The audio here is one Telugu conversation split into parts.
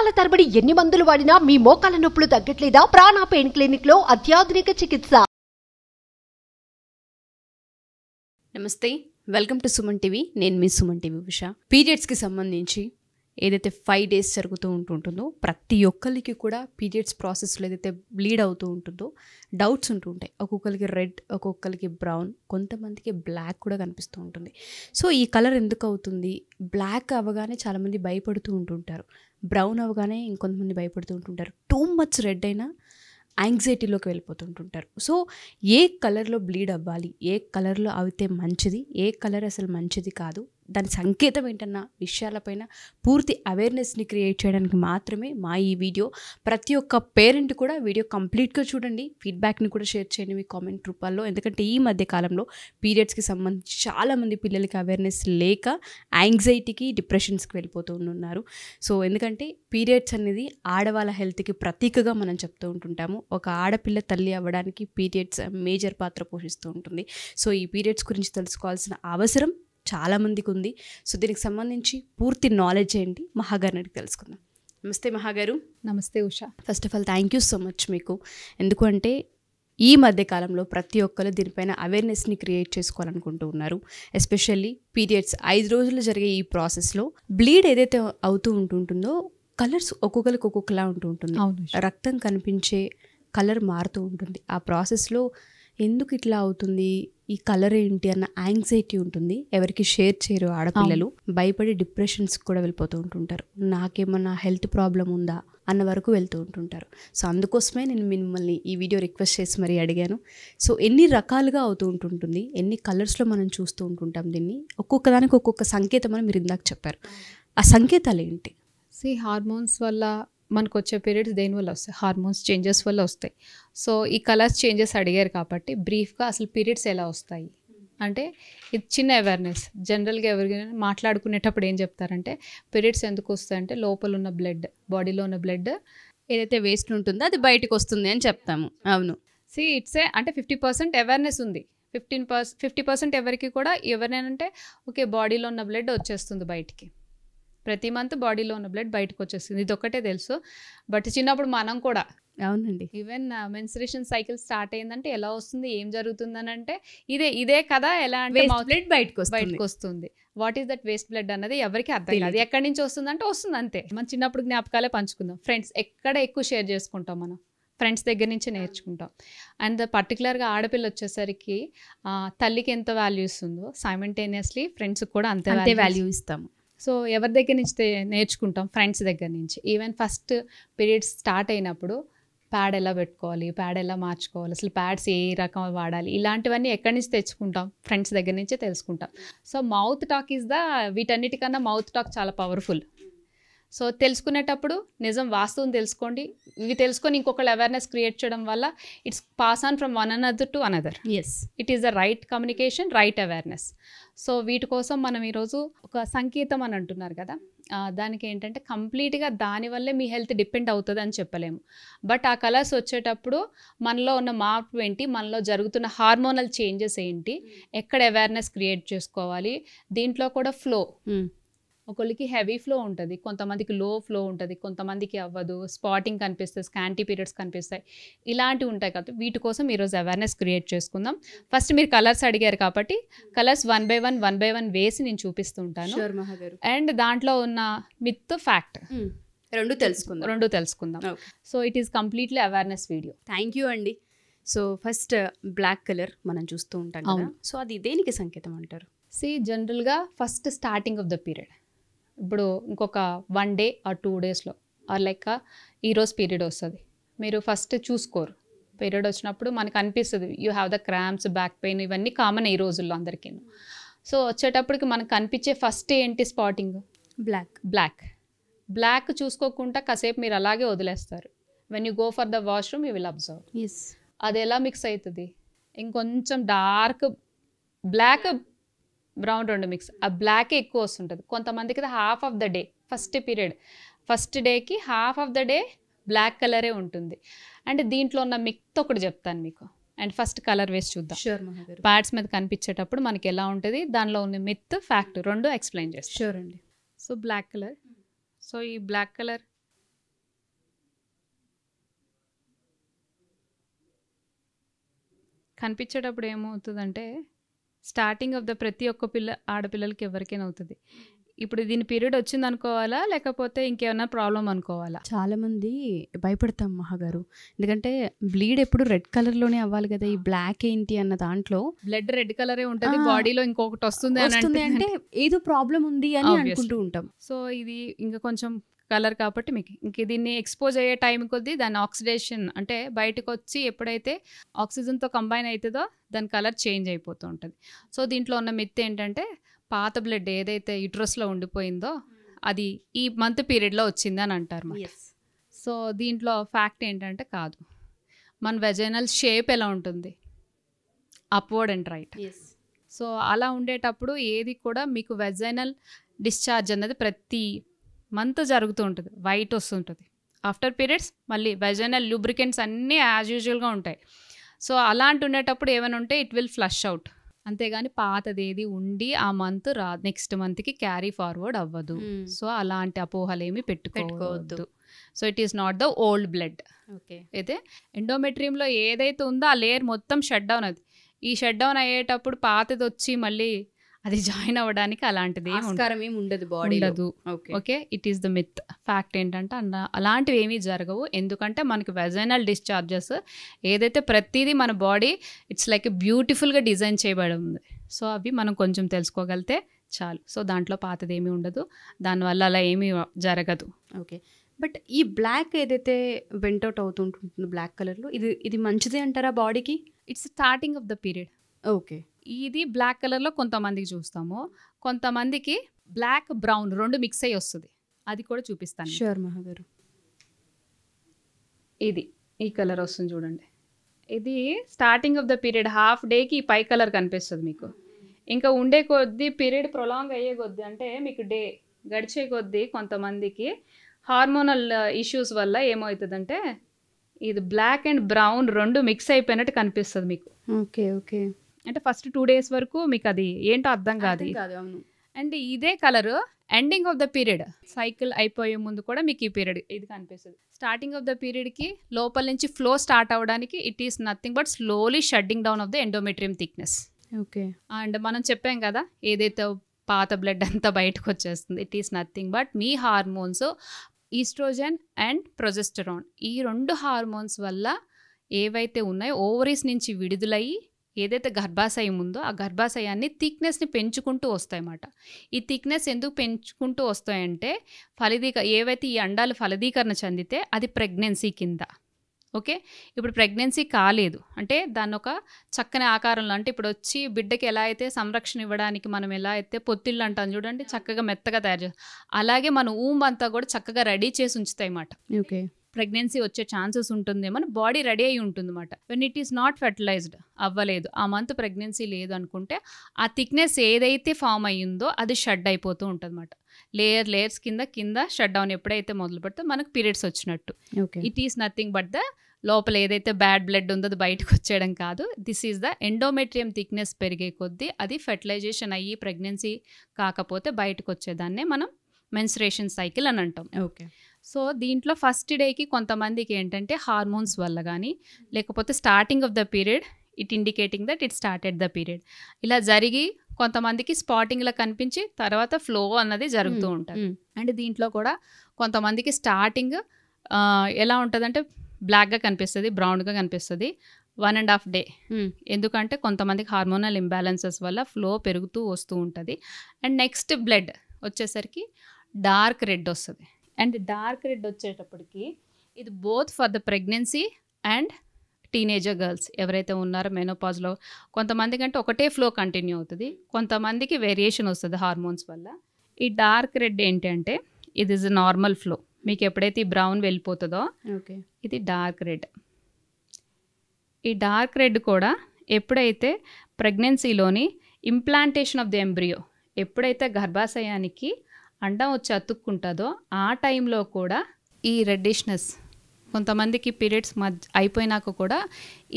సంవత్సరాల తరబడి ఎన్ని మందులు వాడినా మీ మోకాల నొప్పులు తగ్గట్లేదా? ప్రాణ పెయిన్ క్లినిక్ లో అత్యాధునిక చికిత్స. నమస్తే, వెల్కమ్ టు సుమన్ టీవీ. నేను మీ సుమన్ టీవీ ఉష. పీరియడ్స్కి సంబంధించి ఏదైతే 5 days జరుగుతూ ఉంటుందో ప్రతి ఒక్కరికి కూడా పీరియడ్స్ ప్రాసెస్లో ఏదైతే బ్లీడ్ అవుతూ ఉంటుందో డౌట్స్ ఉంటుంటాయి. ఒక్కొక్కరికి రెడ్, ఒక్కొక్కరికి బ్రౌన్, కొంతమందికి బ్లాక్ కూడా కనిపిస్తూ ఉంటుంది. సో ఈ కలర్ ఎందుకు అవుతుంది? బ్లాక్ అవ్వగానే చాలామంది భయపడుతూ ఉంటుంటారు, బ్రౌన్ అవ్వగానే ఇంకొంతమంది భయపడుతూ ఉంటుంటారు, టూ మచ్ రెడ్ అయినా యాంగ్జైటీలోకి వెళ్ళిపోతుంటుంటారు. సో ఏ కలర్లో బ్లీడ్ అవ్వాలి, ఏ కలర్లో అయితే మంచిది, ఏ కలర్ అసలు మంచిది కాదు, దాని సంకేతం ఏంటన్న విషయాలపైన పూర్తి అవేర్నెస్ని క్రియేట్ చేయడానికి మాత్రమే మా ఈ వీడియో. ప్రతి ఒక్క పేరెంట్ కూడా వీడియో కంప్లీట్గా చూడండి, ఫీడ్బ్యాక్ని కూడా షేర్ చేయండి మీ కామెంట్ రూపాల్లో. ఎందుకంటే ఈ మధ్య కాలంలో పీరియడ్స్కి సంబంధించి చాలామంది పిల్లలకి అవేర్నెస్ లేక యాంగ్జైటీకి, డిప్రెషన్స్కి వెళ్ళిపోతూ ఉన్నారు. సో ఎందుకంటే పీరియడ్స్ అనేది ఆడవాళ్ళ హెల్త్కి ప్రతీకగా మనం చెప్తూ ఉంటుంటాము. ఒక ఆడపిల్ల తల్లి అవ్వడానికి పీరియడ్స్ మేజర్ పాత్ర పోషిస్తూ ఉంటుంది. సో ఈ పీరియడ్స్ గురించి తెలుసుకోవాల్సిన అవసరం చాలామందికి ఉంది. సో దీనికి సంబంధించి పూర్తి నాలెడ్జ్ ఏంటి మహాగారిని అడిగి తెలుసుకుందాం. నమస్తే మహాగారు. నమస్తే Usha. First of all thank you so much మీకు. ఎందుకంటే ఈ మధ్యకాలంలో ప్రతి ఒక్కరు దీనిపైన అవేర్నెస్ని క్రియేట్ చేసుకోవాలనుకుంటూ ఉన్నారు. ఎస్పెషల్లీ పీరియడ్స్ 5 రోజులు జరిగే ఈ ప్రాసెస్లో బ్లీడ్ ఏదైతే అవుతూ ఉంటుందో కలర్స్ ఒక్కొక్కరికి ఒక్కొక్కలా ఉంటూ ఉంటుంది. రక్తం కనిపించే కలర్ మారుతూ ఉంటుంది. ఆ ప్రాసెస్లో ఎందుకు ఇట్లా అవుతుంది, ఈ కలర్ ఏంటి అన్న యాంగ్జైటీ ఉంటుంది. ఎవరికి షేర్ చేయరు ఆడపిల్లలు, భయపడి డిప్రెషన్స్కి కూడా వెళ్ళిపోతూ ఉంటుంటారు. నాకేమన్నా హెల్త్ ప్రాబ్లం ఉందా అన్న వరకు వెళ్తూ ఉంటుంటారు. సో అందుకోసమే నేను మిమ్మల్ని ఈ వీడియో రిక్వెస్ట్ చేసి మరీ అడిగాను. సో ఎన్ని రకాలుగా అవుతూ ఉంటుంటుంది, ఎన్ని కలర్స్లో మనం చూస్తూ ఉంటుంటాం దీన్ని, ఒక్కొక్క దానికి ఒక్కొక్క సంకేతం అని మీరు ఇందాక చెప్పారు. ఆ సంకేతాలు ఏంటి? హార్మోన్స్ వల్ల మనకు వచ్చే పీరియడ్స్ దేనివల్ల వస్తాయి? హార్మోన్స్ చేంజెస్ వల్ల వస్తాయి. సో ఈ కలర్స్ చేంజెస్ అడిగారు కాబట్టి బ్రీఫ్గా అసలు పీరియడ్స్ ఎలా వస్తాయి అంటే ఇది చిన్న అవేర్నెస్. జనరల్గా ఎవరికైనా మాట్లాడుకునేటప్పుడు ఏం చెప్తారంటే పీరియడ్స్ ఎందుకు వస్తాయంటే లోపల ఉన్న బ్లడ్, బాడీలో ఉన్న బ్లడ్ ఏదైతే వేస్ట్ ఉంటుందో అది బయటకు వస్తుంది అని చెప్తాము. అవును. ఇట్సే అంటే 50% అవేర్నెస్ ఉంది. 50% ఎవరికి కూడా ఎవరినంటే ఓకే బాడీలో ఉన్న బ్లడ్ వచ్చేస్తుంది బయటికి, ప్రతి మంత్ బాడీలో ఉన్న బ్లడ్ బయటకు వచ్చేస్తుంది, ఇది ఒక్కటే తెలుసు. బట్ చిన్నప్పుడు మనం కూడా అవునండి ఈవెన్ మెన్స్ట్రుయేషన్ సైకిల్ స్టార్ట్ అయిందంటే ఎలా వస్తుంది, ఏం జరుగుతుందని అంటే ఇదే కదా, ఎలా అంటే బ్లడ్ బయటకు వస్తుంది. What is that waste blood అన్నది ఎవరికి అర్థం కాదు. ఎక్కడి నుంచి వస్తుందంటే వస్తుంది అంతే. మన చిన్నప్పుడు జ్ఞాపకాలే పంచుకుందాం. ఫ్రెండ్స్ ఎక్కడ ఎక్కువ షేర్ చేసుకుంటాం, మనం ఫ్రెండ్స్ దగ్గర నుంచి నేర్చుకుంటాం. అండ్ పర్టికులర్గా ఆడపిల్ల వచ్చేసరికి తల్లికి ఎంత వాల్యూ ఇస్తుందో సైమల్టేనియస్లీ ఫ్రెండ్స్కి కూడా అంతే వాల్యూ ఇస్తాము. సో ఎవరి దగ్గర నుంచి నేర్చుకుంటాం? ఫ్రెండ్స్ దగ్గర నుంచి. ఈవెన్ ఫస్ట్ పీరియడ్స్ స్టార్ట్ అయినప్పుడు ప్యాడ్ ఎలా పెట్టుకోవాలి, ప్యాడ్ ఎలా మార్చుకోవాలి, అసలు ప్యాడ్స్ ఏ రకం వాడాలి, ఇలాంటివన్నీ ఎక్కడి నుంచి తెచ్చుకుంటాం? ఫ్రెండ్స్ దగ్గర నుంచే తెలుసుకుంటాం. సో మౌత్ టాక్ ఈజ్ వీటన్నిటికన్నా మౌత్ టాక్ చాలా పవర్ఫుల్. సో తెలుసుకునేటప్పుడు నిజం వాస్తవం తెలుసుకోండి. ఇవి తెలుసుకొని ఇంకొకళ్ళు అవేర్నెస్ క్రియేట్ చేయడం వల్ల it's pass on from one another to another. It is the right communication, right awareness. So వీటి కోసం మనం ఈరోజు ఒక సంకేతం అని అంటున్నారు కదా, దానికి ఏంటంటే కంప్లీట్గా దానివల్లే మీ హెల్త్ డిపెండ్ అవుతుంది అని చెప్పలేము. బట్ ఆ కలర్స్ వచ్చేటప్పుడు మనలో ఉన్న మార్పు ఏంటి, మనలో జరుగుతున్న హార్మోనల్ చేంజెస్ ఏంటి, ఎక్కడ అవేర్నెస్ క్రియేట్ చేసుకోవాలి, దీంట్లో కూడా ఫ్లో. ఒకళ్ళకి హెవీ ఫ్లో ఉంటుంది, కొంతమందికి లో ఫ్లో ఉంటుంది, కొంతమందికి అవ్వదు, స్పాటింగ్ కనిపిస్తుంది, స్కాంటీ పీరియడ్స్ కనిపిస్తాయి, ఇలాంటివి ఉంటాయి కదా. వీటి కోసం ఈరోజు అవేర్నెస్ క్రియేట్ చేసుకుందాం. ఫస్ట్ మీరు కలర్స్ అడిగారు కాబట్టి కలర్స్ వన్ బై వన్ వేసి నేను చూపిస్తూ ఉంటాను. అండ్ దాంట్లో ఉన్న మిత్, ఫ్యాక్ట్ రెండు తెలుసుకుందాం. So it is completely awareness video. Thank you అండి. సో ఫస్ట్ బ్లాక్ కలర్ మనం చూస్తూ ఉంటాం కదా, సో అది దేనికి సంకేతం అంటారు? జనరల్గా first starting of the period, ఇప్పుడు ఇంకొక 1 day or 2 daysలో ఆర్ లైక్ ఈరోజు పీరియడ్ వస్తుంది, మీరు ఫస్ట్ చూసుకోరు. పీరియడ్ వచ్చినప్పుడు మనకు అనిపిస్తుంది you have the cramps, back pain, ఇవన్నీ కామన్ ఈ రోజుల్లో అందరికీ. సో వచ్చేటప్పటికి మనకు కనిపించే ఫస్ట్ ఏంటి స్పాటింగ్? బ్లాక్ చూసుకోకుండా కాసేపు మీరు అలాగే వదిలేస్తారు. When you go for the washroom you will observe. అది ఎలా మిక్స్ అవుతుంది, ఇంకొంచెం డార్క్ బ్లాక్ బ్రౌన్ రెండు మిక్స్, ఆ బ్లాకే ఎక్కువ వస్తుంటుంది. కొంతమందికి half of the day first డేకి half of the day black కలరే ఉంటుంది. అండ్ దీంట్లో ఉన్న మిత్ ఒకటి చెప్తాను మీకు. అండ్ ఫస్ట్ కలర్ వేసి చూద్దాం. ప్యాడ్స్ మీద కనిపించేటప్పుడు మనకి ఎలా ఉంటుంది, దానిలో ఉన్న మిత్, ఫ్యాక్ట్ రెండు ఎక్స్ప్లెయిన్ చేస్తాం. షూర్ అండి. సో బ్లాక్ కలర్, సో ఈ బ్లాక్ కలర్ కనిపించేటప్పుడు ఏమవుతుందంటే స్టార్టింగ్ ఆఫ్ ద ప్రతి ఒక్క ఆడపిల్లలకి ఎవరికైనా అవుతుంది. ఇప్పుడు దీని పీరియడ్ వచ్చింది అనుకోవాలా, లేకపోతే ఇంకేమైనా ప్రాబ్లం అనుకోవాలా? చాలా మంది భయపడతాం మహాగారు, ఎందుకంటే బ్లీడ్ ఎప్పుడు రెడ్ కలర్లోనే అవ్వాలి కదా, ఈ బ్లాక్ ఏంటి అన్న దాంట్లో బ్లడ్ రెడ్ కలరే ఉంటుంది, బాడీలో ఇంకొకటి వస్తుంది అంటే ఏదో ప్రాబ్లం ఉంది అని అనుకుంటూ ఉంటాం. సో ఇది ఇంకా కొంచెం కలర్ కాబట్టి మీకు ఇంక దీన్ని ఎక్స్పోజ్ అయ్యే టైం కొద్దీ దాని ఆక్సిడేషన్ అంటే బయటకు వచ్చి ఎప్పుడైతే ఆక్సిజన్తో కంబైన్ అవుతుందో దాని కలర్ చేంజ్ అయిపోతూ ఉంటుంది. సో దీంట్లో ఉన్న మిత్ ఏంటంటే పాత బ్లడ్ ఏదైతే యూట్రస్లో ఉండిపోయిందో అది ఈ మంత్ పీరియడ్లో వచ్చింది అని అంటారు. సో దీంట్లో ఫ్యాక్ట్ ఏంటంటే కాదు, మన వెజైనల్ షేప్ ఎలా ఉంటుంది, అప్వర్డ్ అండ్ రైట్. సో అలా ఉండేటప్పుడు ఏది కూడా మీకు వెజైనల్ డిశ్చార్జ్ అన్నది ప్రతి మంత్ జరుగుతూ ఉంటుంది, వైట్ వస్తుంటుంది. ఆఫ్టర్ పీరియడ్స్ మళ్ళీ వెజైనల్ లూబ్రికెంట్స్ అన్నీ యాజ్ యూజువల్గా ఉంటాయి. సో అలాంటి ఉండేటప్పుడు ఏమైనా ఉంటే ఇట్ విల్ ఫ్లష్ అవుట్, అంతేగాని పాతది ఏది ఉండి ఆ మంత్ నెక్స్ట్ మంత్కి క్యారీ ఫార్వర్డ్ అవ్వదు. సో అలాంటి అపోహలు ఏమి పెట్టుకోవద్దు. So it is not the old blood. Okay, అయితే ఎండోమెట్రియంలో ఏదైతే ఉందో ఆ లేయర్ మొత్తం షట్ డౌన్ అది. ఈ షట్ డౌన్ అయ్యేటప్పుడు పాతది వచ్చి మళ్ళీ అది జాయిన్ అవ్వడానికి అలాంటిది ఏమి ఉండదు, బాడీ ఉండదు. Okay, it is the myth. Fact ఏంటంటే అలాంటివి ఏమీ జరగవు, ఎందుకంటే మనకి వెజైనల్ డిశ్చార్జెస్ ఏదైతే ప్రతిదీ మన బాడీ ఇట్స్ లైక్ బ్యూటిఫుల్గా డిజైన్ చేయబడి ఉంది. సో అవి మనం కొంచెం తెలుసుకోగలితే చాలు. సో దాంట్లో పాతది ఏమీ ఉండదు, దానివల్ల అలా ఏమీ జరగదు. ఓకే, బట్ ఈ బ్లాక్ ఏదైతే వెంటౌట్ అవుతుంటుందో బ్లాక్ కలర్లో, ఇది మంచిదే అంటారా బాడీకి? It's starting of the period. Okay, ఇది బ్లాక్ కలర్లో కొంతమందికి చూస్తాము, కొంతమందికి బ్లాక్ బ్రౌన్ రెండు మిక్స్ అయ్యి వస్తుంది. అది కూడా చూపిస్తాను. షూర్ మహాగారు. ఇది ఈ కలర్ వస్తుంది చూడండి, ఇది starting of the period half డేకి ఈ పై కలర్ కనిపిస్తుంది మీకు. ఇంకా ఉండే కొద్దీ పీరియడ్ ప్రొలాంగ్ అయ్యే కొద్దీ అంటే మీకు డే గడిచే కొద్దీ కొంతమందికి హార్మోనల్ ఇష్యూస్ వల్ల ఏమవుతుందంటే ఇది బ్లాక్ అండ్ బ్రౌన్ రెండు మిక్స్ అయిపోయినట్టు కనిపిస్తుంది మీకు. ఓకే ఓకే, అంటే ఫస్ట్ 2 days వరకు మీకు అది ఏంటో అర్థం కాదు. అండ్ ఇదే colour ending of the period cycle అయిపోయే ముందు కూడా మీకు ఈ పీరియడ్ ఇది కనిపిస్తుంది. స్టార్టింగ్ ఆఫ్ ద పీరియడ్కి లోపల నుంచి ఫ్లో స్టార్ట్ అవ్వడానికి it is nothing but slowly shutting down of the endometrium thickness. Okay, and మనం చెప్పాం కదా ఏదైతే పాత బ్లడ్ అంతా బయటకు వచ్చేస్తుంది, ఇట్ ఈస్ నథింగ్ బట్ మీ హార్మోన్స్ ఈస్ట్రోజన్ అండ్ ప్రొజెస్టరాన్, ఈ 2 హార్మోన్స్ వల్ల ఏవైతే ఉన్నాయో ఓవరీస్ నుంచి విడుదలయ్యి ఏదైతే గర్భాశయం ఉందో ఆ గర్భాశయాన్ని థిక్నెస్ని పెంచుకుంటూ వస్తాయన్నమాట. ఈ థిక్నెస్ ఎందుకు పెంచుకుంటూ వస్తాయంటే ఏవైతే ఈ అండాలు ఫలదీకరణ చెందితే అది ప్రెగ్నెన్సీ కింద. ఓకే, ఇప్పుడు ప్రెగ్నెన్సీ కాలేదు అంటే దాన్ని ఒక చక్కని ఆకారంలో, అంటే ఇప్పుడు వచ్చి బిడ్డకి ఎలా అయితే సంరక్షణ ఇవ్వడానికి మనం ఎలా అయితే పొత్తిళ్ళు అంటాం చూడండి, చక్కగా మెత్తగా తయారు చేస్తాం, అలాగే మన ఊంబ్ అంతా కూడా చక్కగా రెడీ చేసి ఉంచుతాయి అన్నమాట. ఓకే, ప్రెగ్నెన్సీ వచ్చే ఛాన్సెస్ ఉంటుందేమో, బాడీ రెడీ అయి ఉంటుంది అన్నమాట. When it is not fertilised అవ్వలేదు, ఆ మంత్ ప్రెగ్నెన్సీ లేదు అనుకుంటే ఆ థిక్నెస్ ఏదైతే ఫామ్ అయ్యిందో అది షడ్ అయిపోతూ ఉంటుంది అన్నమాట. లేయర్స్ కింద షట్ డౌన్ ఎప్పుడైతే మొదలు పెడితే మనకు పీరియడ్స్ వచ్చినట్టు. It is nothing but the లోపల ఏదైతే బ్యాడ్ బ్లడ్ ఉందో అది బయటకు వచ్చేయడం కాదు. This is the endometrium thickness పెరిగే కొద్దీ అది ఫెర్టిలైజేషన్ అయ్యి ప్రెగ్నెన్సీ కాకపోతే బయటకు వచ్చేదాన్నే మనం మెన్స్ట్రేషన్ సైకిల్ అని అంటాం. ఓకే, సో దీంట్లో ఫస్ట్ డేకి కొంతమందికి ఏంటంటే హార్మోన్స్ వల్ల కానీ లేకపోతే starting of the period it indicating that it started the period ఇలా జరిగి కొంతమందికి స్పాటింగ్లో కనిపించి తర్వాత ఫ్లో అన్నది జరుగుతూ ఉంటుంది. అండ్ దీంట్లో కూడా కొంతమందికి స్టార్టింగ్ ఎలా ఉంటుందంటే బ్లాక్గా కనిపిస్తుంది, బ్రౌన్గా కనిపిస్తుంది 1.5 day. ఎందుకంటే కొంతమందికి హార్మోనల్ ఇంబ్యాలెన్సెస్ వల్ల ఫ్లో పెరుగుతూ వస్తూ ఉంటుంది. అండ్ నెక్స్ట్ బ్లడ్ వచ్చేసరికి డార్క్ రెడ్ వస్తుంది. అండ్ డార్క్ రెడ్ వచ్చేటప్పటికి ఇది both for the pregnancy and teenager girls ఎవరైతే ఉన్నారో మెనోపాజ్లో కొంతమందికి అంటే ఒకటే ఫ్లో కంటిన్యూ అవుతుంది, కొంతమందికి వేరియేషన్ వస్తుంది హార్మోన్స్ వల్ల. ఈ డార్క్ రెడ్ ఏంటంటే ఇది ఇస్ నార్మల్ ఫ్లో, మీకు ఎప్పుడైతే ఈ బ్రౌన్ వెళ్ళిపోతుందో ఓకే ఇది డార్క్ రెడ్. ఈ డార్క్ రెడ్ కూడా ఎప్పుడైతే ప్రెగ్నెన్సీలోని ఇంప్లాంటేషన్ ఆఫ్ ది ఎంబ్రియో ఎప్పుడైతే గర్భాశయానికి అండం వచ్చి అతుక్కుంటుందో ఆ టైంలో కూడా ఈ రెడ్డిష్నెస్ కొంతమందికి పీరియడ్స్ అయిపోయినాక కూడా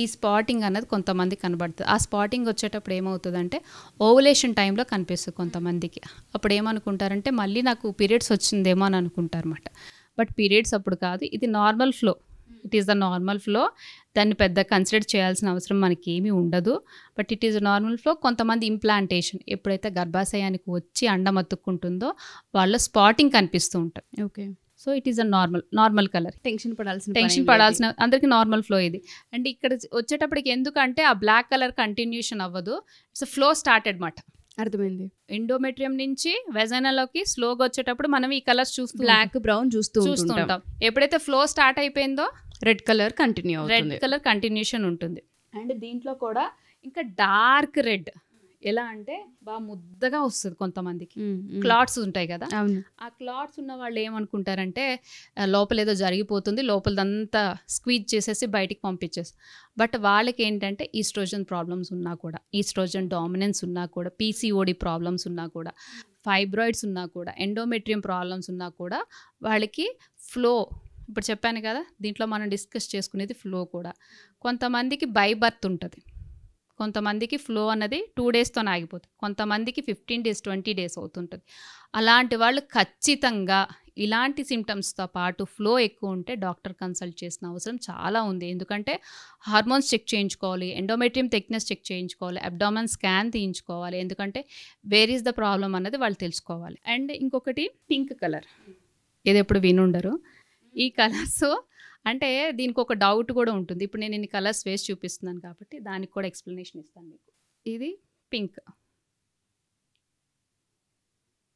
ఈ స్పాటింగ్ అన్నది కొంతమందికి కనబడుతుంది. ఆ స్పాటింగ్ వచ్చేటప్పుడు ఏమవుతుందంటే ఓవులేషన్ టైంలో కనిపిస్తుంది కొంతమందికి. అప్పుడు ఏమనుకుంటారంటే మళ్ళీ నాకు పీరియడ్స్ వచ్చిందేమో అని అనుకుంటారన్నమాట. బట్ పీరియడ్స్ అప్పుడు కాదు, ఇది normal flow. It is the normal flow. దాన్ని పెద్ద కన్సిడర్ చేయాల్సిన అవసరం మనకి ఏమీ ఉండదు. But it is normal flow. కొంతమంది ఇంప్లాంటేషన్ ఎప్పుడైతే గర్భాశయానికి వచ్చి అండం అతుక్కుంటుందో వాళ్ళ స్పాటింగ్ కనిపిస్తూ ఉంటుంది. Okay. So it is a normal colour. Tension పడాల్సిన అందరికి నార్మల్ ఫ్లో ఇది. అండ్ ఇక్కడ వచ్చేటప్పటికి ఎందుకంటే ఆ బ్లాక్ కలర్ కంటిన్యూషన్ అవ్వదు, ఇట్స్ ఫ్లో స్టార్టెడ్ మాట. అర్థమైంది. ఎండోమెట్రియం నుంచి వెజైనాలోకి స్లోగా వచ్చేటప్పుడు మనం ఈ కలర్స్ చూస్తూ బ్లాక్ బ్రౌన్ చూస్తుంటాం. ఎప్పుడైతే ఫ్లో స్టార్ట్ అయిపోయిందో రెడ్ కలర్ కంటిన్యూ రెడ్ అవుతుంది. కలర్ కంటిన్యూషన్ ఉంటుంది. అండ్ దీంట్లో కూడా ఇంకా డార్క్ రెడ్, ఎలా అంటే బాగా ముద్దగా వస్తుంది. కొంతమందికి క్లాట్స్ ఉంటాయి కదా, అవును. ఆ క్లాట్స్ ఉన్న వాళ్ళు ఏమనుకుంటారంటే లోపల ఏదో జరిగిపోతుంది, లోపలదంతా స్క్వీజ్ చేసేసి బయటికి పంపించేసి. బట్ వాళ్ళకి ఏంటంటే ఈస్ట్రోజన్ ప్రాబ్లమ్స్ ఉన్నా కూడా, ఈస్ట్రోజన్ డామినెన్స్ ఉన్నా కూడా, పీసీఓడి ప్రాబ్లమ్స్ ఉన్నా కూడా, ఫైబ్రాయిడ్స్ ఉన్నా కూడా, ఎండోమెట్రియం ప్రాబ్లమ్స్ ఉన్నా కూడా వాళ్ళకి ఫ్లో, ఇప్పుడు చెప్పాను కదా దీంట్లో మనం డిస్కస్ చేసుకునేది ఫ్లో కూడా. కొంతమందికి బై బర్త్ ఉంటుంది, కొంతమందికి ఫ్లో అన్నది 2 డేస్తో ఆగిపోతుంది, కొంతమందికి 15 డేస్ 20 డేస్ అవుతుంటుంది. అలాంటి వాళ్ళు ఖచ్చితంగా ఇలాంటి సిమ్టమ్స్తో పాటు ఫ్లో ఎక్కువ ఉంటే డాక్టర్ కన్సల్ట్ చేసిన అవసరం చాలా ఉంది. ఎందుకంటే హార్మోన్స్ చెక్ చేయించుకోవాలి, ఎండోమెట్రియం థిక్నెస్ చెక్ చేయించుకోవాలి, అబ్డామన్ స్కాన్ తీయించుకోవాలి. ఎందుకంటే వేర్ ఈస్ ద ప్రాబ్లం అన్నది వాళ్ళు తెలుసుకోవాలి. అండ్ ఇంకొకటి పింక్ కలర్, ఇది ఎప్పుడు వినుండరు. ఈ కలర్స్ అంటే దీనికి ఒక డౌట్ కూడా ఉంటుంది. ఇప్పుడు నేను ఇన్ని కలర్స్ వేసి చూపిస్తున్నాను కాబట్టి దానికి కూడా ఎక్స్ప్లెనేషన్ ఇస్తాను మీకు. ఇది పింక్.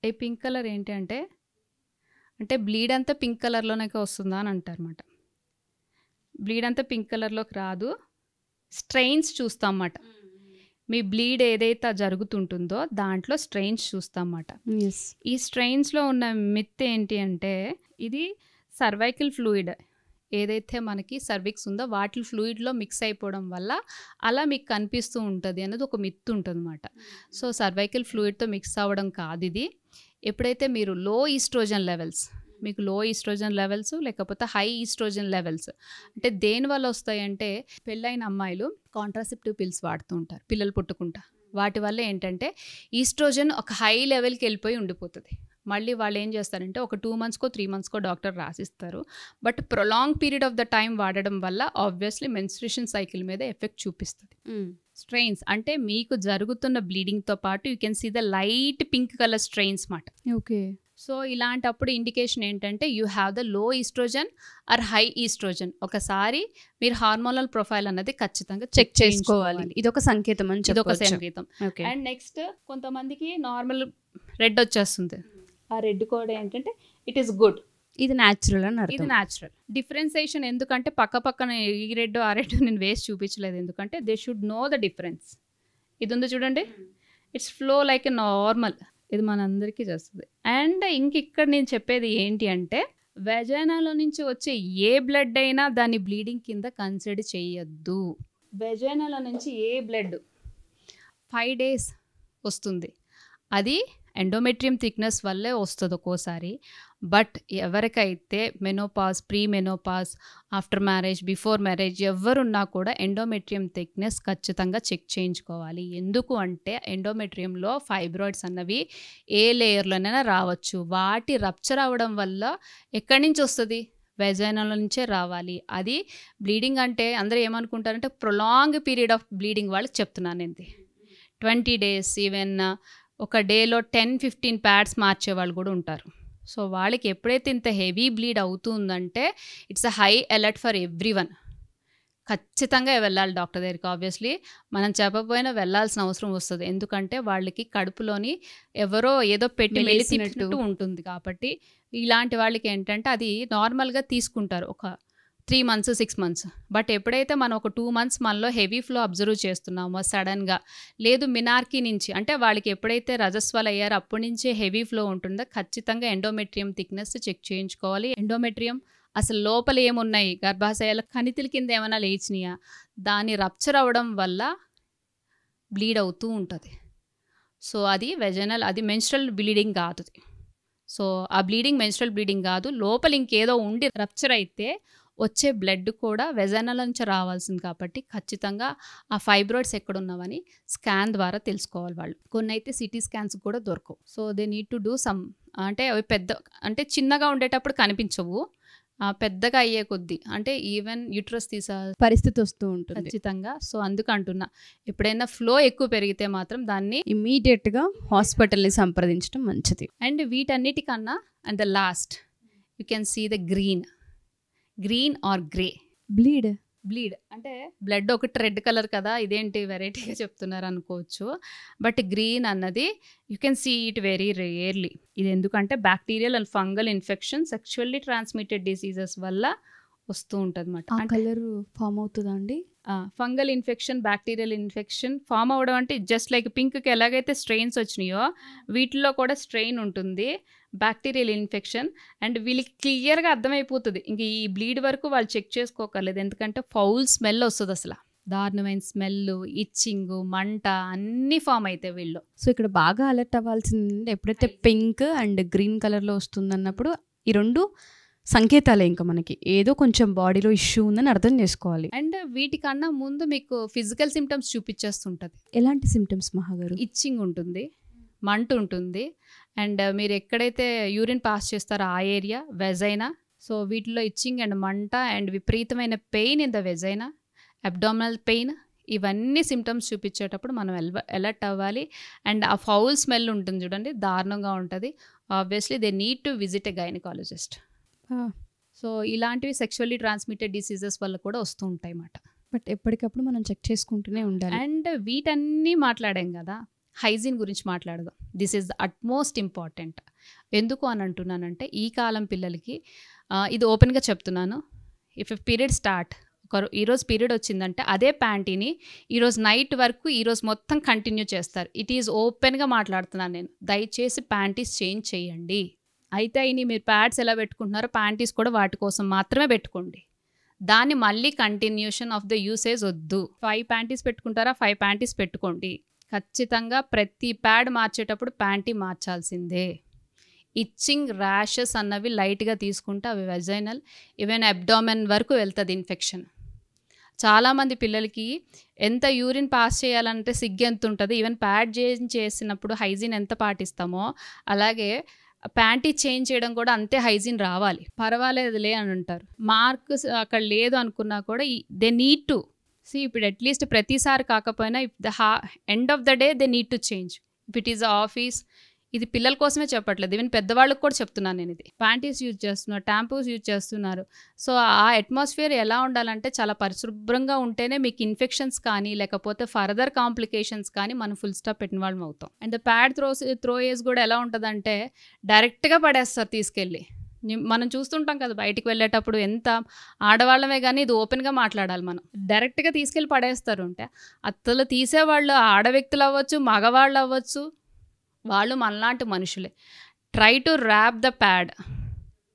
ఈ పింక్ కలర్ ఏంటి అంటే బ్లీడ్ అంతా పింక్ కలర్లోనే వస్తుందా అని అంటారు అన్నమాట. బ్లీడ్ అంతా పింక్ కలర్లోకి రాదు, స్ట్రెయిన్స్ చూస్తాం అన్నమాట. మీ బ్లీడ్ ఏదైతే జరుగుతుంటుందో దాంట్లో స్ట్రెయిన్స్ చూస్తాం అన్నమాట. ఈ స్ట్రెయిన్స్లో ఉన్న మిత్ ఏంటి అంటే ఇది సర్వైకల్ ఫ్లూయిడ్ ఏదైతే మనకి సర్విక్స్ ఉందో వాటి ఫ్లూయిడ్లో మిక్స్ అయిపోవడం వల్ల అలా మీకు కనిపిస్తూ ఉంటుంది అనేది ఒక మిత్ ఉంటుంది అన్నమాట. సో సర్వైకల్ ఫ్లూయిడ్తో మిక్స్ అవ్వడం కాదు ఇది. ఎప్పుడైతే మీరు లో ఈస్ట్రోజన్ లెవెల్స్, మీకు లో ఈస్ట్రోజన్ లెవెల్స్ లేకపోతే హై ఈస్ట్రోజన్ లెవెల్స్ అంటే దేనివల్ల వస్తాయంటే పెళ్ళైన అమ్మాయిలు కాంట్రాసెప్టివ్ పిల్స్ వాడుతూ ఉంటారు పిల్లలు పుట్టుకుంటా. వాటి వల్ల ఏంటంటే ఈస్ట్రోజన్ ఒక హై లెవెల్కి వెళ్ళిపోయి ఉండిపోతుంది. మళ్ళీ వాళ్ళు ఏం చేస్తారంటే ఒక 2 monthsకో 3 monthsకో డాక్టర్ రాసిస్తారు. But prolong period of the time వాడడం వల్ల ఆబ్వియస్లీ మెన్స్ట్రుయేషన్ సైకిల్ మీద ఎఫెక్ట్ చూపిస్తుంది. స్ట్రెయిన్స్ అంటే మీకు జరుగుతున్న బ్లీడింగ్తో పాటు you can see the light pink colour strains మాట. ఓకే. సో ఇలాంటప్పుడు ఇండికేషన్ ఏంటంటే you have the low oestrogen or high oestrogen. ఒకసారి మీరు హార్మోనల్ ప్రొఫైల్ అన్నది ఖచ్చితంగా చెక్ చేసుకోవాలి. ఇదొక సంకేతం అని ఇదొక చెప్పొచ్చు. సంకేతం. అండ్ నెక్స్ట్ కొంతమందికి నార్మల్ రెడ్ వచ్చేస్తుంది. ఆ రెడ్ కూడా ఏంటంటే ఇట్ ఈస్ గుడ్, ఇది న్యాచురల్ అని ఇది అర్థం. న్యాచురల్. డిఫరెన్సేషన్ ఎందుకంటే పక్కన ఈ రెడ్ ఆ రెడ్ నేను వేసి చూపించలేదు, ఎందుకంటే they should know the difference. ఇది ఉంది చూడండి, it's flow like a normal, ఇది మనందరికీ చేస్తుంది. అండ్ ఇక్కడ నేను చెప్పేది ఏంటి అంటే వెజైనాలో నుంచి వచ్చే ఏ బ్లడ్ అయినా దాన్ని బ్లీడింగ్ కింద కన్సిడర్ చేయొద్దు. వెజైనాలో నుంచి ఏ బ్లడ్ 5 days వస్తుంది, అది ఎండోమెట్రియం థిక్నెస్ వల్లే వస్తుంది ఒక్కోసారి. బట్ ఎవరికైతే menopause, pre menopause, after marriage, before marriage ఎవరున్నా కూడా ఎండోమెట్రియం థిక్నెస్ ఖచ్చితంగా చెక్ చేయించుకోవాలి. ఎందుకు అంటే ఎండోమెట్రియంలో ఫైబ్రాయిడ్స్ అన్నవి ఏ లేయర్లోనైనా రావచ్చు. వాటి రప్చర్ అవ్వడం వల్ల ఎక్కడి నుంచి వస్తుంది, వెజైనాల నుంచే రావాలి. అది బ్లీడింగ్ అంటే అందరూ ఏమనుకుంటారంటే ప్రొలాంగ్ పీరియడ్ ఆఫ్ బ్లీడింగ్ వాళ్ళకి చెప్తున్నాను నేను. 20 days, ఈవెన్ ఒక డేలో 10-15 ప్యాడ్స్ మార్చే వాళ్ళు కూడా ఉంటారు. సో వాళ్ళకి ఎప్పుడైతే ఇంత హెవీ బ్లీడ్ అవుతుందంటే it's a high alert for everyone. ఖచ్చితంగా వెళ్ళాలి డాక్టర్ దగ్గరికి. ఆబ్వియస్లీ మనం చెప్పకపోయినా వెళ్ళాల్సిన అవసరం వస్తుంది. ఎందుకంటే వాళ్ళకి కడుపులోని ఎవరో ఏదో పెట్టి మెలిసినట్టు ఉంటుంది. కాబట్టి ఇలాంటి వాళ్ళకి ఏంటంటే అది నార్మల్గా తీసుకుంటారు ఒక 3 months 6 months. బట్ ఎప్పుడైతే మనం ఒక 2 months మనలో హెవీ ఫ్లో అబ్జర్వ్ చేస్తున్నామో సడన్గా, లేదు మినార్కీ నుంచి అంటే వాళ్ళకి ఎప్పుడైతే రజస్వాలు అయ్యారో అప్పటి నుంచే హెవీ ఫ్లో ఉంటుందో ఖచ్చితంగా ఎండోమెట్రియం థిక్నెస్ చెక్ చేయించుకోవాలి. ఎండోమెట్రియం అసలు లోపల ఏమున్నాయి, గర్భాశయాల కణితుల కింద ఏమైనా లేచినాయా, దాన్ని రప్చర్ అవ్వడం వల్ల బ్లీడ్ అవుతూ ఉంటుంది. సో అది వెజైనల్, అది మెన్స్ట్రల్ బ్లీడింగ్ కాదు. సో ఆ బ్లీడింగ్ మెన్స్ట్రల్ బ్లీడింగ్ కాదు, లోపల ఇంకేదో ఉండి రప్చర్ అయితే వచ్చే బ్లడ్ కూడా వెజైనల్ నుంచి రావాల్సింది. కాబట్టి ఖచ్చితంగా ఆ ఫైబ్రాయిడ్స్ ఎక్కడున్నావని స్కాన్ ద్వారా తెలుసుకోవాలి వాళ్ళు. కొన్ని అయితే సిటీ స్కాన్స్ కూడా దొరకవు. So they need to do some, అంటే అవి పెద్ద అంటే చిన్నగా ఉండేటప్పుడు కనిపించవు, పెద్దగా అయ్యే కొద్దీ అంటే ఈవెన్ యూట్రస్ తీసా పరిస్థితి వస్తూ ఉంటుంది. ఖచ్చితంగా. సో అందుకు అంటున్నా, ఎప్పుడైనా ఫ్లో ఎక్కువ పెరిగితే మాత్రం దాన్ని ఇమీడియట్గా హాస్పిటల్ని సంప్రదించడం మంచిది. అండ్ వీటన్నిటికన్నా and the last you can see the green or grey bleed అంటే బ్లడ్ ఒకటి రెడ్ కలర్ కదా, ఇదేంటి వెరైటీగా చెప్తున్నారు అనుకోవచ్చు. బట్ గ్రీన్ అన్నది you can see it very rarely. ఇది ఎందుకంటే bacterial and fungal infection, sexually transmitted diseases వల్ల వస్తూ ఉంటుంది అన్నమాట. కలర్ ఫామ్ అవుతుందా అండి? Fungal infection, bacterial infection form అవ్వడం అంటే జస్ట్ లైక్ పింక్కి ఎలాగైతే స్ట్రెయిన్స్ వచ్చినాయో వీటిల్లో కూడా స్ట్రెయిన్ ఉంటుంది, బ్యాక్టీరియల్ ఇన్ఫెక్షన్. అండ్ వీళ్ళకి క్లియర్గా అర్థమైపోతుంది. ఇంక ఈ బ్లీడ్ వరకు వాళ్ళు చెక్ చేసుకోకర్లేదు, ఎందుకంటే ఫౌల్ స్మెల్ వస్తుంది, అసలు దారుణమైన స్మెల్, ఇచ్చింగ్, మంట అన్నీ ఫామ్ అవుతాయి వీళ్ళు. సో ఇక్కడ బాగా అలర్ట్ అవ్వాల్సింది ఎప్పుడైతే పింక్ అండ్ గ్రీన్ కలర్లో వస్తుందన్నప్పుడు ఈ రెండు సంకేతాలే ఇంకా మనకి ఏదో కొంచెం బాడీలో ఇష్యూ ఉందని అర్థం చేసుకోవాలి. అండ్ వీటికన్నా ముందు మీకు ఫిజికల్ సిమ్టమ్స్ చూపించేస్తుంటుంది. ఎలాంటి సిమ్టమ్స్ మహాగారు? ఇచ్చింగ్ ఉంటుంది, మంట ఉంటుంది, అండ్ మీరు ఎక్కడైతే యూరిన్ పాస్ చేస్తారో ఆ ఏరియా, వెజైనా. సో వీటిలో ఇచ్చింగ్ అండ్ మంట అండ్ విపరీతమైన pain in the vagina, abdominal pain, ఇవన్నీ సిమ్టమ్స్ చూపించేటప్పుడు మనం అలర్ట్ అవ్వాలి. అండ్ ఆ ఫౌల్ స్మెల్ ఉంటుంది చూడండి, దారుణంగా ఉంటుంది. Obviously they need to visit a gynaecologist. So ఇలాంటివి సెక్షువల్లీ ట్రాన్స్మిటెడ్ డిసీజెస్ వల్ల కూడా వస్తూ ఉంటాయి అన్నమాట. బట్ ఎప్పటికప్పుడు మనం చెక్ చేసుకుంటూనే ఉండాలి. అండ్ వీటన్నీ మాట్లాడాం కదా, హైజీన్ గురించి మాట్లాడదాం. This is the utmost important. ఎందుకు అని అంటున్నానంటే ఈ కాలం పిల్లలకి ఇది ఓపెన్గా చెప్తున్నాను, ఇఫ్ పీరియడ్ స్టార్ట్, ఈరోజు పీరియడ్ వచ్చిందంటే అదే ప్యాంటీని ఈరోజు నైట్ వరకు ఈరోజు మొత్తం కంటిన్యూ చేస్తారు. ఇట్ ఈజ్ ఓపెన్గా మాట్లాడుతున్నాను నేను. దయచేసి ప్యాంటీస్ చేంజ్ చేయండి. అయితే ఇని మీరు ప్యాడ్స్ ఎలా పెట్టుకుంటున్నారో ప్యాంటీస్ కూడా వాటి కోసం మాత్రమే పెట్టుకోండి. దాన్ని మళ్ళీ కంటిన్యూషన్ ఆఫ్ ద యూసేజ్ వద్దు. 5 ప్యాంటీస్ పెట్టుకుంటారా, 5 ప్యాంటీస్ పెట్టుకోండి. ఖచ్చితంగా ప్రతి ప్యాడ్ మార్చేటప్పుడు ప్యాంటీ మార్చాల్సిందే. ఇచ్చింగ్, ర్యాషెస్ అన్నవి లైట్గా తీసుకుంటే అవి వెజైనల్, ఈవెన్ అబ్డామెన్ వరకు వెళ్తుంది ఇన్ఫెక్షన్. చాలామంది పిల్లలకి ఎంత యూరిన్ పాస్ చేయాలంటే సిగ్గు ఎంత ఉంటుంది. ఈవెన్ ప్యాడ్ చేసినప్పుడు హైజీన్ ఎంత పాటిస్తామో అలాగే ప్యాంటీ చేంజ్ చేయడం కూడా అంతే హైజీన్ రావాలి. పర్వాలేదులే అని అంటారు. మార్క్స్ అక్కడ లేదు అనుకున్నా కూడా దే నీడ్ టు సీ. ఇప్పుడు అట్లీస్ట్ ప్రతిసారి కాకపోయినా if the end of the day they need to change. If it is office, ఇది పిల్లల కోసమే చెప్పట్లేదు, ఈవెన్ పెద్దవాళ్ళకి కూడా చెప్తున్నాను నేను. ఇది ప్యాంటీస్ యూజ్ చేస్తున్నారు, ట్యాంపూస్ యూజ్ చేస్తున్నారు. సో ఆ అట్మాస్ఫియర్ ఎలా ఉండాలంటే చాలా పరిశుభ్రంగా ఉంటేనే మీకు ఇన్ఫెక్షన్స్ కానీ లేకపోతే ఫర్దర్ కాంప్లికేషన్స్ కానీ మనం ఫుల్ స్టాప్ పెట్టిన వాళ్ళం అవుతాం. అండ్ ద ప్యాడ్ త్రోయేజ్ కూడా ఎలా ఉంటుందంటే డైరెక్ట్గా పడేస్తారు తీసుకెళ్ళి. మనం చూస్తుంటాం కదా బయటికి వెళ్ళేటప్పుడు, ఎంత ఆడవాళ్ళమే కానీ ఇది ఓపెన్గా మాట్లాడాలి. మనం డైరెక్ట్గా తీసుకెళ్ళి పడేస్తారు. అంటే అత్తలు తీసేవాళ్ళు ఆడ వ్యక్తులు అవ్వచ్చు, మగవాళ్ళు అవ్వచ్చు, వాళ్ళు మనలాంటి మనుషులే. Try to wrap the pad,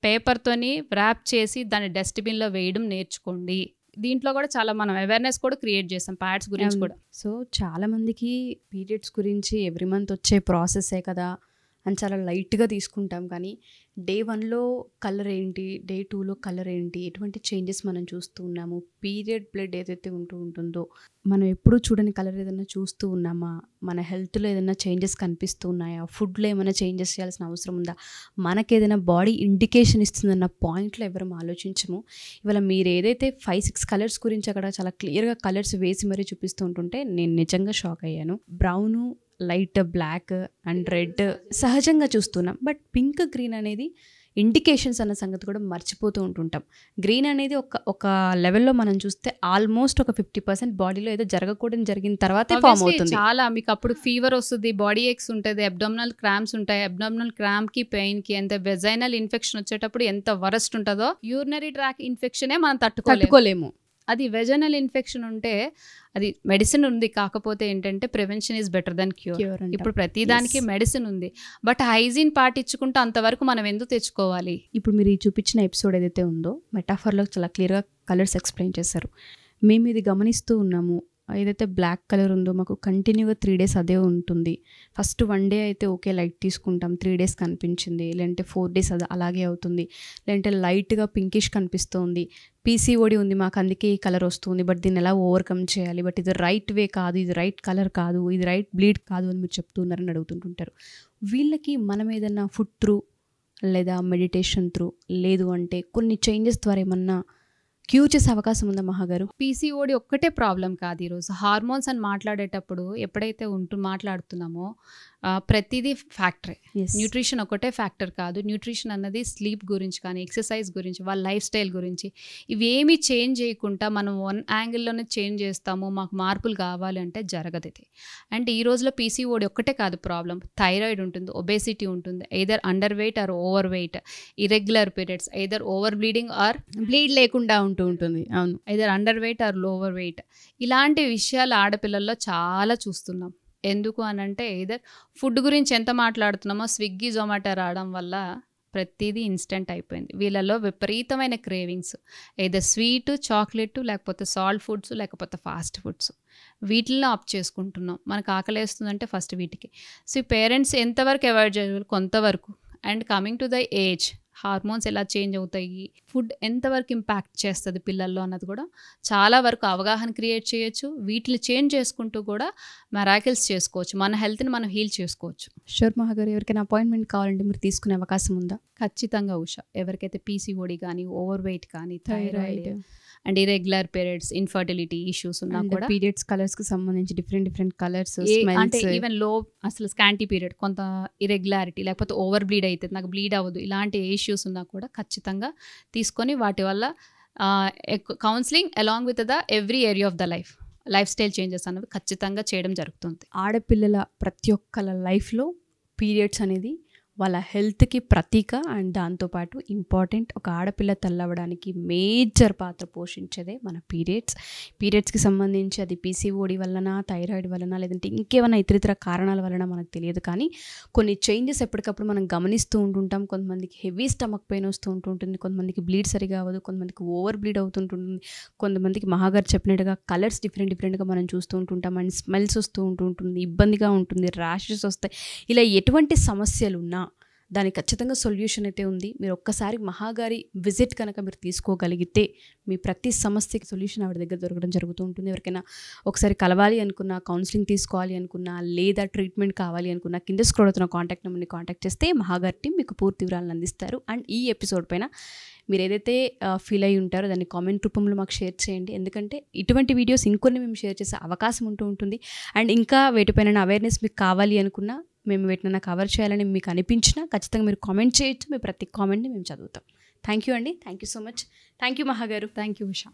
పేపర్తోని ర్యాప్ చేసి దాన్ని డస్ట్బిన్లో వేయడం నేర్చుకోండి. దీంట్లో కూడా చాలా మనం అవేర్నెస్ కూడా క్రియేట్ చేస్తాం ప్యాడ్స్ గురించి కూడా. సో చాలామందికి పీరియడ్స్ గురించి ఎవ్రీ మంత్ వచ్చే ప్రాసెసే కదా అని చాలా లైట్గా తీసుకుంటాం. కానీ డే 1లో కలర్ ఏంటి, డే 2లో కలర్ ఏంటి, ఎటువంటి చేంజెస్ మనం చూస్తూ ఉన్నాము, పీరియడ్ బ్లడ్ ఏదైతే ఉంటుందో మనం ఎప్పుడూ చూడని కలర్ ఏదైనా చూస్తూ ఉన్నామా, మన హెల్త్లో ఏదైనా చేంజెస్ కనిపిస్తూ ఉన్నాయా, ఫుడ్లో ఏమైనా చేంజెస్ చేయాల్సిన అవసరం ఉందా, మనకేదైనా బాడీ ఇండికేషన్ ఇస్తుందన్న పాయింట్లో ఎవరు ఆలోచించము. ఇవాళ మీరు ఏదైతే 5-6 కలర్స్ గురించి అక్కడ చాలా క్లియర్గా కలర్స్ వేసి మరీ చూపిస్తూ ఉంటుంటే నేను నిజంగా షాక్ అయ్యాను. Brown, light black and red సహజంగా చూస్తున్నాం. బట్ పింక్, గ్రీన్ అనేది ఇండికేషన్స్ అన్న సంగతి కూడా మర్చిపోతూ ఉంటుంటాం. గ్రీన్ అనేది ఒక లెవెల్లో మనం చూస్తే ఆల్మోస్ట్ ఒక 50% బాడీలో ఏదో జరగకూడదు జరిగిన తర్వాతే ఫామ్ అవుతుంది. చాలా మీకు అప్పుడు ఫీవర్ వస్తుంది, బాడీ ఏక్స్ ఉంటుంది, అబ్డామినల్ క్రాంప్స్ ఉంటాయి. అబ్డామినల్ క్రాంప్కి, పెయిన్కి, ఎంత వెజైనల్ ఇన్ఫెక్షన్ వచ్చేటప్పుడు ఎంత వరస్ట్ ఉంటుందో. యూరినరీ ట్రాక్ ఇన్ఫెక్షనే మనం తట్టుకోలేము. అది వెజైనల్ ఇన్ఫెక్షన్ ఉంటే అది మెడిసిన్ ఉంది, కాకపోతే ఏంటంటే prevention is better than cure. ఇప్పుడు ప్రతిదానికి మెడిసిన్ ఉంది, బట్ హైజీన్ పాటించుకుంటూ అంతవరకు మనం ఎందుకు తెచ్చుకోవాలి? ఇప్పుడు మీరు ఈ చూపించిన ఎపిసోడ్ ఏదైతే ఉందో మెటాఫర్లో చాలా క్లియర్గా కలర్స్ ఎక్స్ప్లెయిన్ చేశారు. మేము ఇది గమనిస్తూ ఉన్నాము. ఏదైతే బ్లాక్ కలర్ ఉందో మాకు కంటిన్యూగా 3 days అదే ఉంటుంది. ఫస్ట్ 1 day అయితే ఓకే లైట్ తీసుకుంటాం, 3 days కనిపించింది, లేదంటే 4 days అది అలాగే అవుతుంది, లేదంటే లైట్గా పింకిష్ కనిపిస్తుంది, పీసీఓడి ఉంది మాకు అందుకే ఈ కలర్ వస్తుంది, బట్ దీన్ని ఎలా ఓవర్కమ్ చేయాలి, బట్ ఇది రైట్ వే కాదు, ఇది రైట్ కలర్ కాదు, ఇది రైట్ బ్లీడ్ కాదు అని మీరు చెప్తున్నారని అడుగుతుంటుంటారు. వీళ్ళకి మనం ఏదన్నా ఫుడ్ త్రూ లేదా మెడిటేషన్ త్రూ, లేదు అంటే కొన్ని చేంజెస్ ద్వారా ఏమన్నా క్యూర్ చేసే అవకాశం ఉందా మహాగారు? పీసీఓడి ఒక్కటే ప్రాబ్లం కాదు. ఈరోజు హార్మోన్స్ అని మాట్లాడేటప్పుడు ఎప్పుడైతే మాట్లాడుతున్నామో ప్రతిదీ ఫ్యాక్టరే. న్యూట్రిషన్ ఒకటే ఫ్యాక్టర్ కాదు. న్యూట్రిషన్ అన్నది స్లీప్ గురించి కానీ, ఎక్సర్సైజ్ గురించి, వాళ్ళ లైఫ్ స్టైల్ గురించి, ఇవేమీ చేంజ్ చేయకుండా మనం వన్ యాంగిల్లోనే చేంజ్ చేస్తాము, మాకు మార్పులు కావాలి అంటే జరగదు ఇది. అండ్ ఈ రోజులో పీసీఓడి ఒక్కటే కాదు ప్రాబ్లం. థైరాయిడ్ ఉంటుంది, ఒబేసిటీ ఉంటుంది, either under weight or over weight, irregular periods, either over bleeding or bleed లేకుండా ఉంటుంది. అవును, either under weight or lower weight. ఇలాంటి విషయాలు ఆడపిల్లల్లో చాలా చూస్తున్నాం. ఎందుకు అనంటే ఎయిదర్ ఫుడ్ గురించి ఎంత మాట్లాడుతున్నామో, స్విగ్గీ జొమాటో రావడం వల్ల ప్రతిదీ ఇన్స్టెంట్ అయిపోయింది. వీళ్ళలో విపరీతమైన క్రేవింగ్స్, ఎయిదర్ స్వీట్, చాక్లెట్, లేకపోతే సాల్ట్ ఫుడ్స్, లేకపోతే ఫాస్ట్ ఫుడ్స్, వీటిల్లో ఆప్ చేసుకుంటున్నాం. మనకు ఆకలి వేస్తుందంటే ఫస్ట్ వీటికి. సో పేరెంట్స్ ఎంతవరకు అవాయిడ్ చేయాలి? కొంతవరకు. And coming to the age, hormones ఎలా చేంజ్ అవుతాయి, ఫుడ్ ఎంతవరకు ఇంపాక్ట్ చేస్తుంది పిల్లల్లో అన్నది కూడా చాలా వరకు అవగాహన క్రియేట్ చేయొచ్చు. వీటిని చేంజ్ చేసుకుంటూ కూడా మెరాకిల్స్ చేసుకోవచ్చు. మన హెల్త్ని మనం హీల్ చేసుకోవచ్చు. షూర్ మహాగారు, ఎవరికైనా అపాయింట్మెంట్ కావాలంటే మీరు తీసుకునే అవకాశం ఉందా? ఖచ్చితంగా ఉష. ఎవరికైతే పీసీఓడి కానీ, ఓవర్ వెయిట్ కానీ, thyroid and irregular periods, infertility issues ఉన్నా కూడా, పీరియడ్స్ కలర్స్ కి సంబంధించి డిఫరెంట్ కలర్స్, అంటే ఈవెన్ లో అసలు స్కాంటీ పీరియడ్, కొంత ఇరెగ్యులారిటీ, లేకపోతే ఓవర్ బ్లీడ్ అవుతుంది, నాకు బ్లీడ్ అవ్వదు, ఇలాంటి ఇష్యూస్ ఉన్నా కూడా ఖచ్చితంగా తీసుకొని వాటి వల్ల counselling along with the every area of the life style changes అనేవి ఖచ్చితంగా చేయడం జరుగుతుంది. ఆడపిల్లల ప్రతి ఒక్కళ్ళ లైఫ్లో పీరియడ్స్ అనేది వాళ్ళ హెల్త్కి ప్రతీక. అండ్ దాంతోపాటు ఇంపార్టెంట్, ఒక ఆడపిల్ల తల్లవడానికి మేజర్ పాత్ర పోషించేదే మన పీరియడ్స్కి సంబంధించి అది పీసీఓడి వలన, థైరాయిడ్ వలన, లేదంటే ఇంకేమైనా ఇతరితర కారణాల వలన మనకు తెలియదు. కానీ కొన్ని చేంజెస్ ఎప్పటికప్పుడు మనం గమనిస్తూ ఉంటుంటాం. కొంతమందికి హెవీ స్టమక్ పెయిన్ వస్తూ ఉంటుంటుంది, కొంతమందికి బ్లీడ్ సరిగా అవ్వదు, కొంతమందికి ఓవర్ బ్లీడ్ అవుతుంటుంది, కొంతమందికి మహాగారు చెప్పినట్టుగా కలర్స్ డిఫరెంట్గా మనం చూస్తూ ఉంటుంటాం. అండ్ స్మెల్స్ వస్తూ ఉంటుంది, ఇబ్బందిగా ఉంటుంది, ర్యాషెస్ వస్తాయి. ఇలా ఎటువంటి సమస్యలు ఉన్నా దానికి ఖచ్చితంగా సొల్యూషన్ అయితే ఉంది. మీరు ఒక్కసారి మహాగారి విజిట్ కనుక మీరు తీసుకోగలిగితే మీ ప్రతి సమస్యకి సొల్యూషన్ ఆవిడ దగ్గర దొరకడం జరుగుతూ ఉంటుంది. ఎవరికైనా ఒకసారి కలవాలి అనుకున్నా, కౌన్సిలింగ్ తీసుకోవాలి అనుకున్నా, లేదా ట్రీట్మెంట్ కావాలి అనుకున్నా, కింద స్క్రోల్ అవుతున్న కాంటాక్ట్ నెంబర్ని కాంటాక్ట్ చేస్తే మహాగారి టీం మీకు పూర్తి వివరాలను అందిస్తారు. అండ్ ఈ ఎపిసోడ్ పైన మీరు ఏదైతే ఫీల్ అయ్యి ఉంటారో దాన్ని కామెంట్ రూపంలో మాకు షేర్ చేయండి. ఎందుకంటే ఇటువంటి వీడియోస్ ఇంకొన్ని మేము షేర్ చేసే అవకాశం ఉంటుంది. అండ్ ఇంకా వేటిపైన అవేర్నెస్ మీకు కావాలి అనుకున్నా, మేము వీటినైనా కవర్ చేయాలని మీకు అనిపించినా ఖచ్చితంగా మీరు కామెంట్ చేయొచ్చు. మీ ప్రతి కామెంట్ని మేము చదువుతాం. థ్యాంక్ యూ అండి. Thank you so much. Thank you మహాగారు. Thank you Usha.